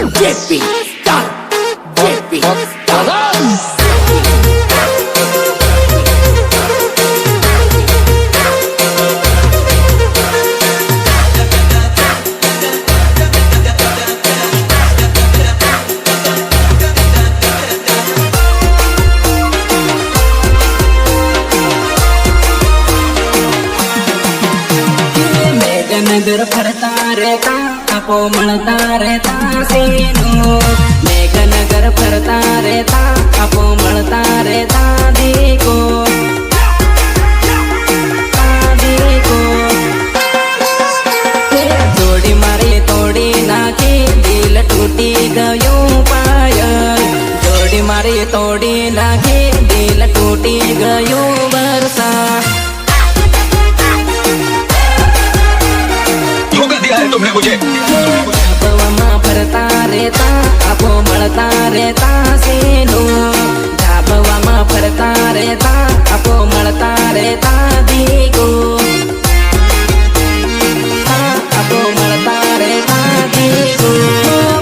JP Star, JP Star. नगर फरता रहता आपो मळता रहता सीनो मेघनगर फरता रहता आपो मळता रहता देखो जोड़ी मारी तोड़ी नाखी दिल टूटी गयो पायल जोड़ी मारी तोड़ी नाखी दिल टूटी गयो बरसा तुमने मुझे ढाबवा फरता रहता आपो मळता रहता सीनो ढाबवा फरता रहता आपो मळता रहता दीगो आपो मळता रहता दीगो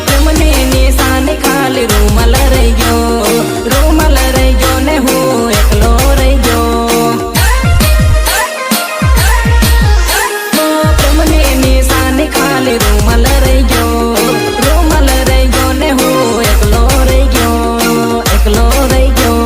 प्रेमने निशाने खाली रूमल रही गयो ने हूँ एकलो रही गयो खाली रूमल रही गयो ने हो एकलो रही गयो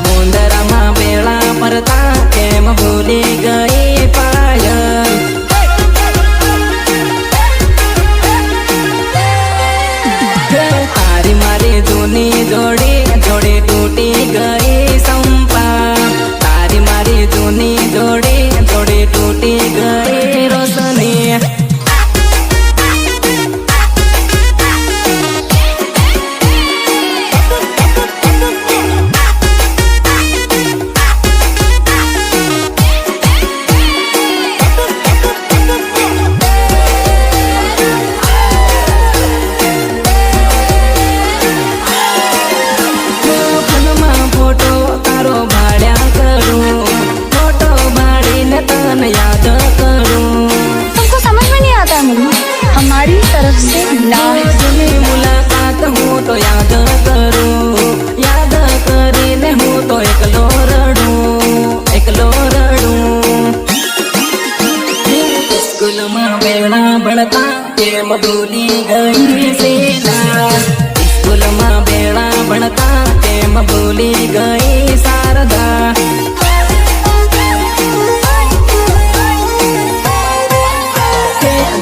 मुंदरा माँ बेड़ा परता केम भूली गई पायल तारी मारी जूनी जोड़ी जोड़ी टूटी गई संपा तारी मारी जूनी जोड़ी जोड़ी टूटी गई रोशनी तुमको समझ में नहीं आता मुझे हमारी तरफ से ना मुलाकात हो तो याद करूं याद કરીને હું તો એકલો રડું સ્કૂલમાં બેડા ભણતા કેમ ભૂલી ગઈ સેના સ્કૂલમાં બેડા ભણતા કેમ ભૂલી ગઈ શારદા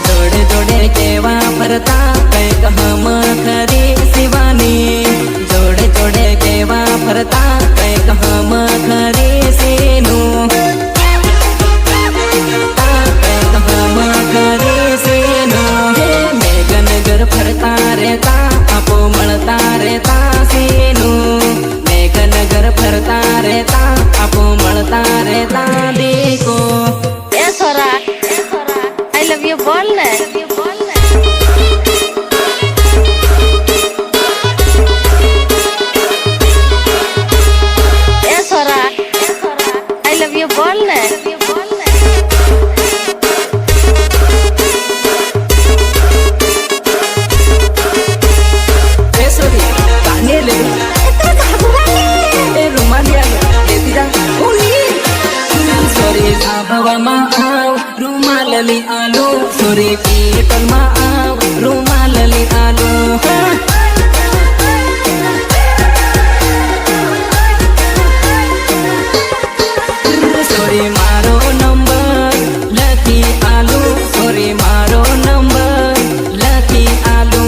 जोड़े जोड़े केवा फरता कैक हम खरी शिवानी जोड़े जोड़े केवा फरता कैक हम खरी सीनू कैक हम खरी सीनू मेघनगर फरता रहता आपो मळता रहता सीनू मेघनगर फरता रहता आपो मळता रहता देखो ए सोरा आई लव यू बोल ना ए सोरा आई लव यू बोल ना रुमालली आलू सोरी पीपल मा आव रुमालली आलू सोरी मारो नंबर लकी आलू सोरी मारो नंबर लकी आलू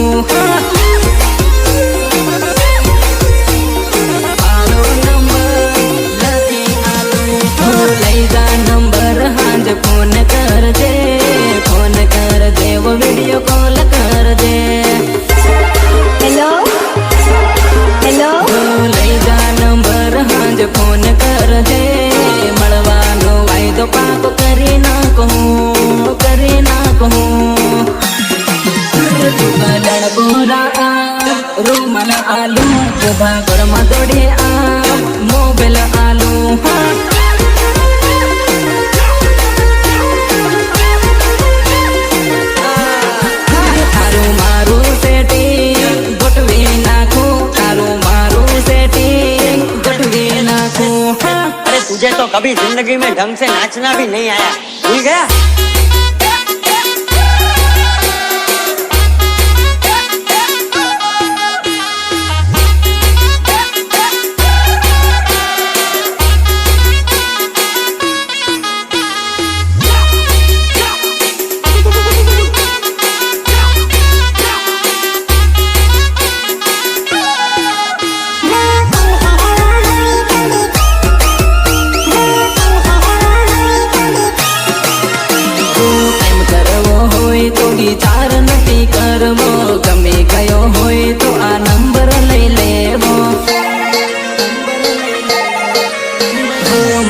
मारो नंबर लकी आलू लई जा नंबर हांज फोन कर दे वो वीडियो कॉल कर दे हेलो हेलो लई जा नंबर हांज फोन कर दे मळवानो वायदो पाको करी ना कहूँ तुगलण गोरा रूमाल आलू उभा गरमा दोडे मोबाईल आलू मुझे तो कभी जिंदगी में ढंग से नाचना भी नहीं आया, भूल गया। तो विचार नक्की करवो, गमे गयो होय तो आ नंबर लई लेवो।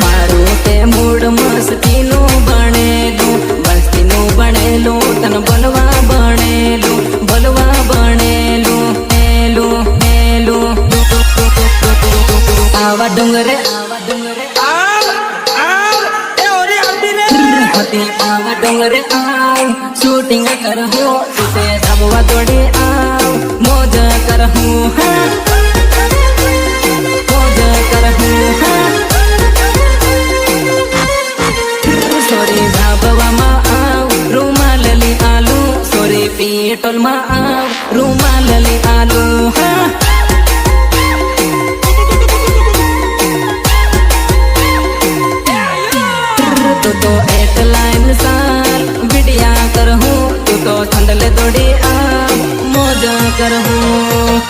मारू ते मूड मस्तीनो बनेलो, मस्तीनो बनेलो तन बलवा बनेलो, बलवा बनेलो हेलो हेलो। आवा डोंगरे आवा डोंगरे हती आवा डोंगरे आओ, शूटिंग कर हो तुते धाबवा तोड़े आओ, मौज कर हूँ मौज कर हूँ। सोरी धाबवा मा आओ, रुमाल ली आलू, सोरी पीटल मा आओ, रुमाल ली आलू। तो एक लाइन साल बिटिया कर हूँ, तू तो ठंडले दौड़ी आ मौज कर हूँ।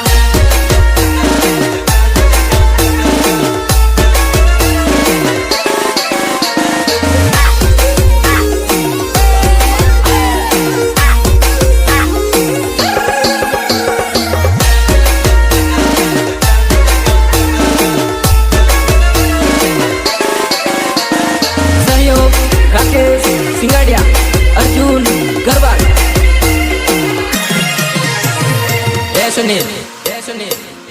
राकेश सिंगाड़िया, अर्जुन गरवाल, सुनील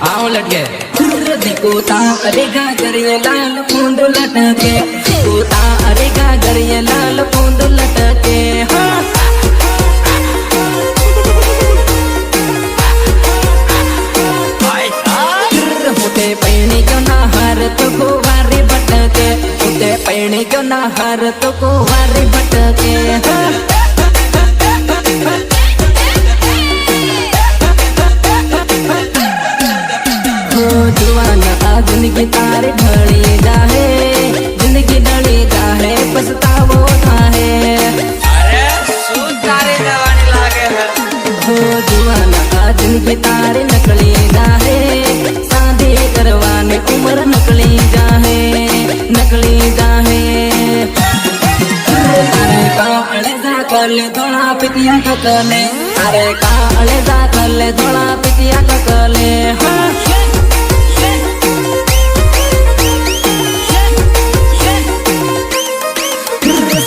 आओ लट गए। देखो ता अरेगा गरिए लाल पूंद लटके, देखो ता अरेगा गरिए लाल पूंद लटके। होते पैणी क्यों ना हार तो को वारी भटके, होते पैणी क्यों ना हार तो को वारी भटके। जुआन आ जिंदगी तारे ढली जाहे, जिंदगी ढली जाहे पछतावो थाहे। तारे जवानी लागे है। जुआन आ जिंदगी तारे नकली जाहे, शादी करवाने उम्र नकली जाहे, नकली जाहे। तारे का अड़ेजा कर ले थोड़ा पितिया ककले, तारे का अड़ेजा कर ले थोड़ा पितिया ककले।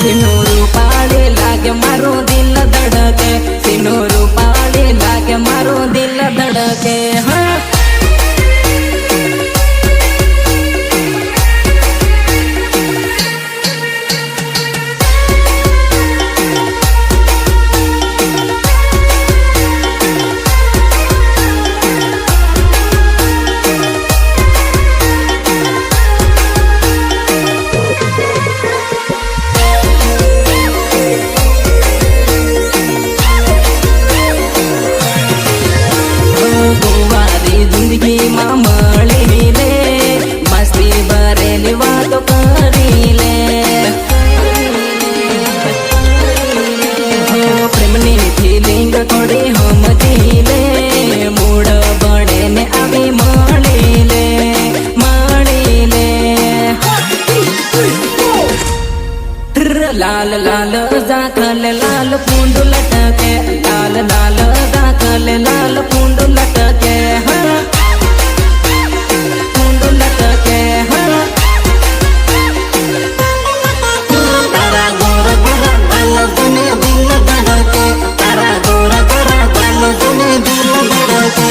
सिनूरू पाले लागे मारो दिल धड़के, सिनूरू पाले लागे मारो दिल धड़के। जिंदगी मां मળી ले, मस्ती भरेली वातो करी ले। प्रेमनी फीलिंग थोड़ी हम जीले, मूड बड़े ने अभी मળી ले, मળી ले। लाल लाल जाखल लाल पूंड लटके, लाल लाल जाखल लाल पूंड लटके। पूंड लटके तारा गोरा गोरा बाल सुने दिल धड़के, तारा गोरा गोरा बाल सुने दिल धड़के।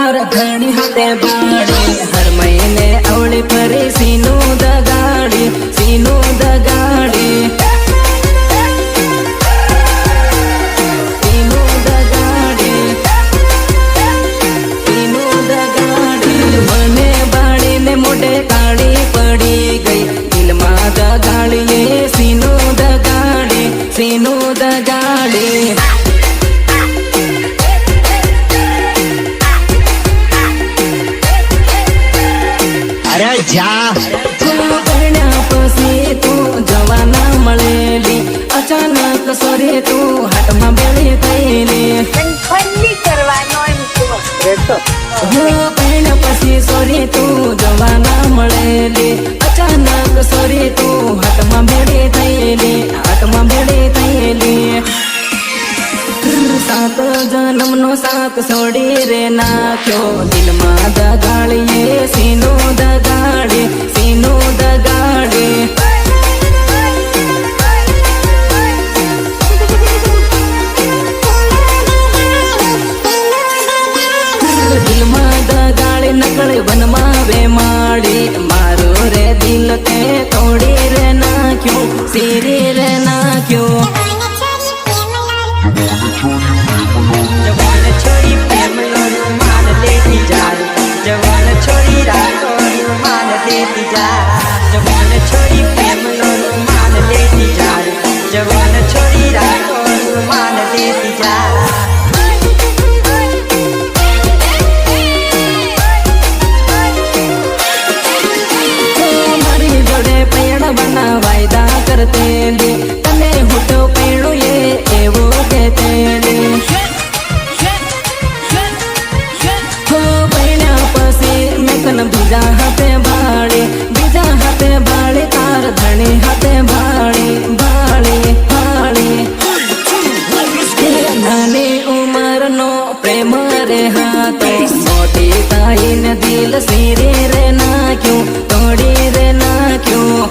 તારા ધણી હાથે બાળી હર મહિને અવળી ફરી સીનું દગાડી સીનું દગાડી સીનું દગાડી સીનું દગાડી મને બાળીને મોઢે કાળી પડી ગઈ દિલમાં દગાડીએ સીનું દગાડી સીનું દગાડી અરે જા પરણ્યા પછી તું જવાના મળેલી અચાનક સોરે તું હાટમાં બેળી થયેલી ફન્ની કરવાનો એમ તો પરણ્યા પછી સોરે તું જવાના મળેલી અચાનક સોરે તું હાટમાં બેળી થયેલી હાટમાં બેળી થયેલી સાત જન્મનો સાથ છોડી રે નાખ્યો દિલમાં દગાડીએ સીનો દગાડી સીનો દગાડી દિલમાં દગાડી નકળે વનમાં વે માડી મારો રે દિલ તે તોડી રે નાખ્યો સીરી રે નાખ્યો જવાન છોરી પ્રેમ લોરું માન લેતી જાય જવાન છોરી રાતોરું માન લેતી જાય જવાન છોરી પ્રેમ લોરું માન લેતી જાય જવાન છોરી રાતોરું માન લેતી જાય મારી જોડે પૈણવાના વાયદા કરતેલી તને હુટો પૈણું એવું કહેતેલી પૈણ્યા પછી મેં કન બીજા હાથે ભાળી બીજા હાથે ભાળી તાર ધણી હાથે ભાળી ભાળી ભાળી નાની ઉંમરનો પ્રેમ રે હાથો મોટી તાઈને દિલ સીરી રે નાખ્યું તોડી રે નાખ્યું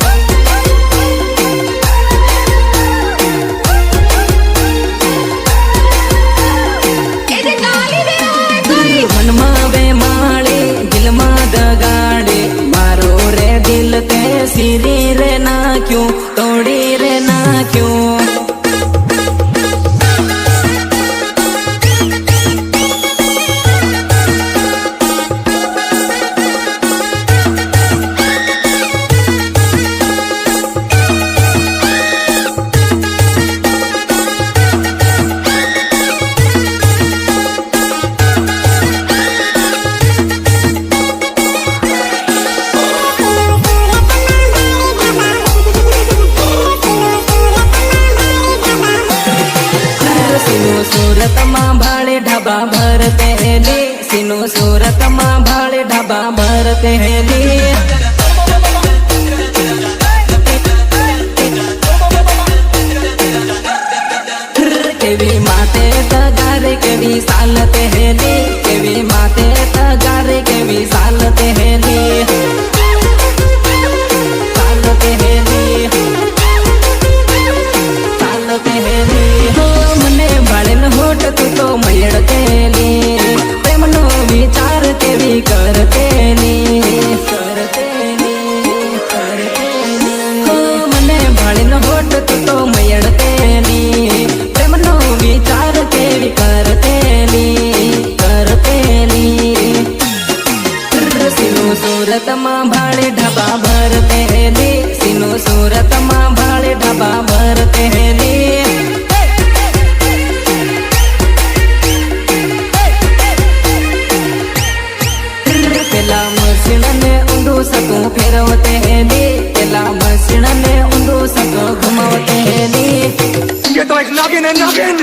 મનમાં બે માળી દિલમાં દગાડી મારો રે દિલ તે સીરી રે નાખ્યું તોડી રે નાખ્યું સુરતમાં ભાડે ઢાબા ભરતેલી સીનું સુરતમાં ભાડે ઢાબા ભરતેલી કેવી માતે તગારે કેવી સાલત હેલી કેવી માતે તગારે કેવી સાલત હેલી સાલત હેલી સાલત હેલી મને ભાળેલ હોટ તું તો મળતેલી પ્રેમનો વિચાર કેવી કરતેલી કરતેલી કરતેલી મને ભાળેલ હોટ તું તો મળતેલી પ્રેમનો વિચાર કેવી કરતેલી કરતેલી સીનું સુરતમાં ભાડે ઢાબા ભરતેલી સીનું સુરતમાં ભાડે ઢાબા ભરતેલી પેલા મસીણને ઊંડું સતું ફેરવતેલી પેલા મસીણને ઊંડું સતું ઘુમાવતેલી Get like noggin and noggin!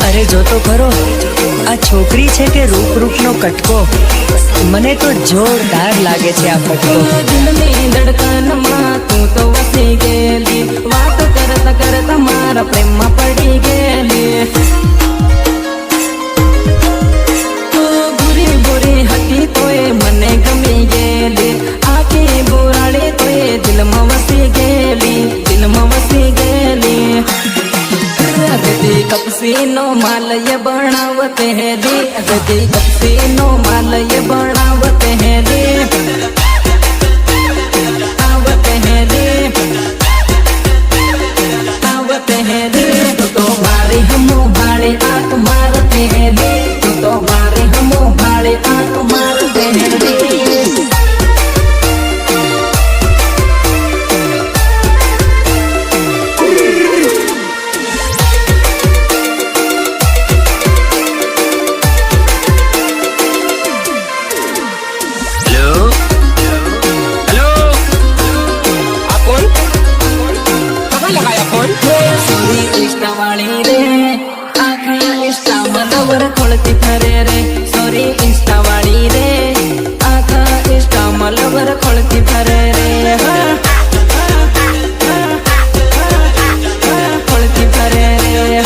અરે જો તો ખરો આ છોકરી છે કે રૂપનો કટકો મને તો જોરદાર લાગે છે આ કટકો દિલની ધડકનમાં તું તો વસી ગયેલી વાત કરતા કરતા મારા પ્રેમમાં પડી ગયેલી गप्सी नो माल ये बनावते हैं दी गदी गप्सी नो माल ये बनावते हैं दी आवते हैं दी आवते हैं दी तो मारे हमो भाड़े आंख मारते हैं दी तो मारे हमो भाड़े आंख मारते हैं दी खोलती फरे रे सॉरी इंस्टा वाली रे आखा इंस्टा मलवर खोलती फरे रे खोलती फरे रे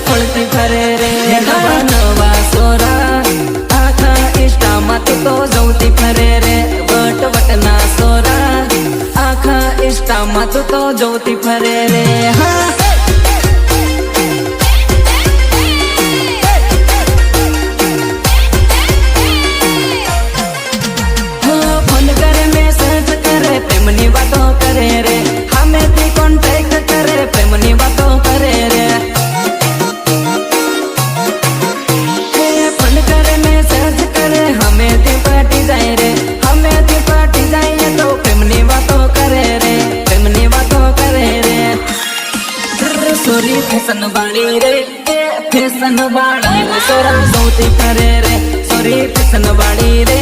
खोलती फरे रे नवा सोरा आखा इंस्टा मत तो जौती फरे रे बट बटना सोरा आखा इंस्टा मत तो जौती फरे रे प्रेमनी बातों करे रे हमें भी कॉन्टेक्ट करे प्रेमनी बातों करे रे फोन करे मैसेज करे हमें भी पार्टी जाए रे हमें भी पार्टी जाए तो प्रेमनी बातों करे रे प्रेमनी बातों करे रे सॉरी फैशन वाली रे फैशन वाली सोरा सौती करे रे सॉरी फैशन वाली रे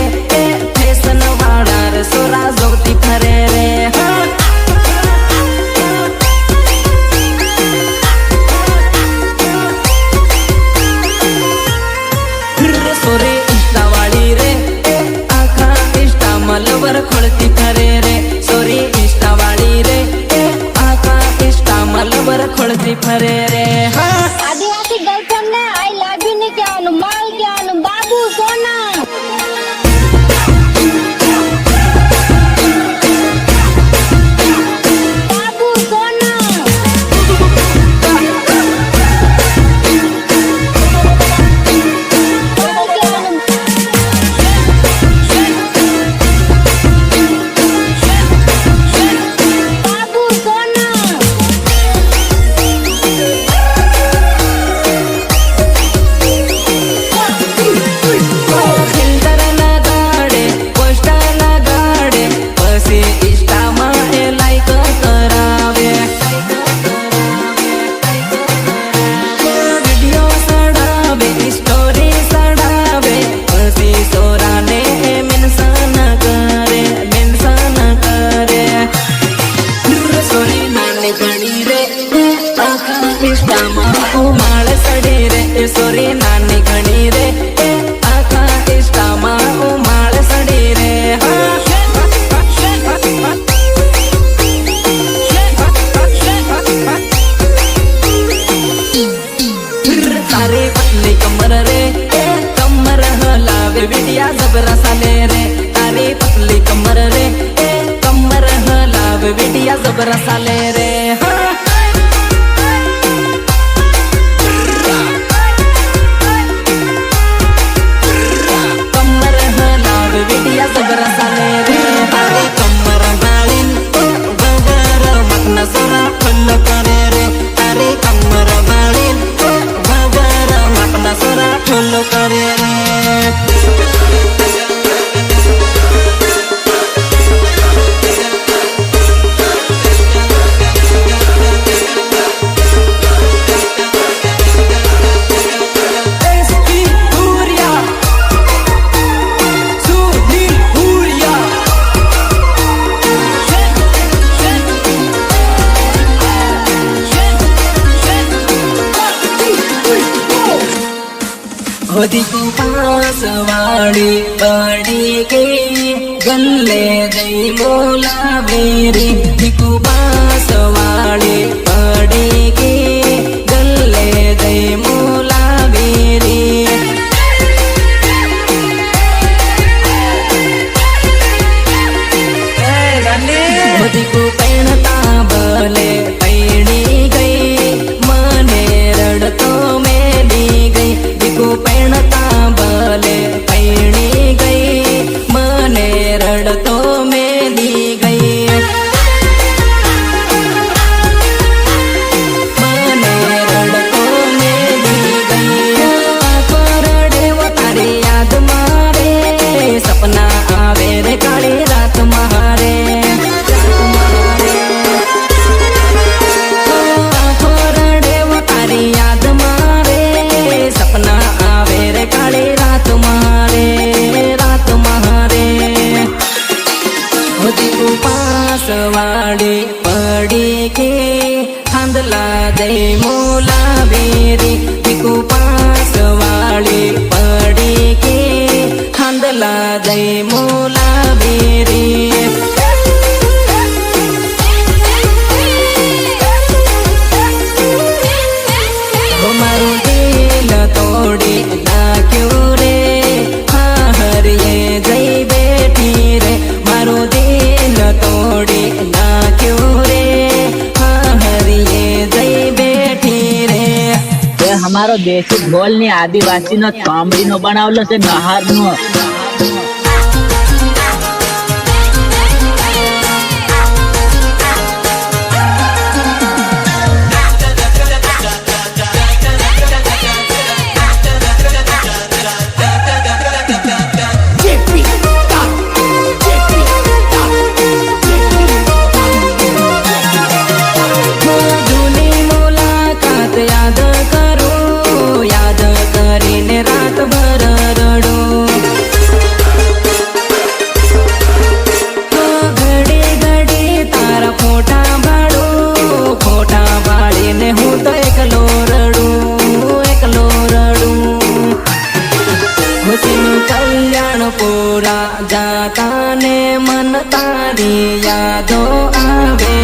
फैशन वाला रे सोरा सौती करे रे सोरी इंस्टा वाली रे आखा इंस्टा मलवर खोलती फरे रे सोरी इंस्टा वाली रे आखा इंस्टा मलवर खोलती फरे रे आदिवासी गर्लफ्रेंड ने आई लव यू नहीं क्या माल क्या बाबू सोना बाबू सोना बाबू सोना सोरी नानी घनी रे आखा इष्टा माओ माल सड़ी रे तारी पतली कमर रे कमर हलावे बिटिया जबरा साले रे तारी पतली कमर रे कमर हलावे बिटिया जबरा साले रे बिटिया जबरा साले रे तारी कमर बालिन बगर मत सोरा फल करे रे तारी कमर बालिन बगर मत सोरा फल करे रे होदी को पास वाड़ी बड़ी के गले दई मोला मेरी दिको पास वाड़ी बड़ी के गले दई मोला मेरी होदी को पहनता भले पैनी गई मन होती उपास वाडी पडी के खांदला दे मोला बेरी उपास वाडी पडी के खांदला दे मोला बेरी मारू दिल तोड़ी नाक्यो रे हाँ हरिये जई बेटी रे मारू दिल तोड़ी नाक्यो रे हाँ हरिये जई बेटी रे તે અમારો દેશી ઢોલ ની આદિવાસી નો કામડી નો બનાવેલો છે નહાર નો જૂની મુલાકાત યાદ કરું યાદ કરીને રાત ભર રડું ઘડી ઘડી તારા ફોટા ભાડું ફોટા ભાડીને હું તો એકલો રડું ખુશીનું કલ્યાણ પૂરા જાતા ને મન તારી યાદો આવે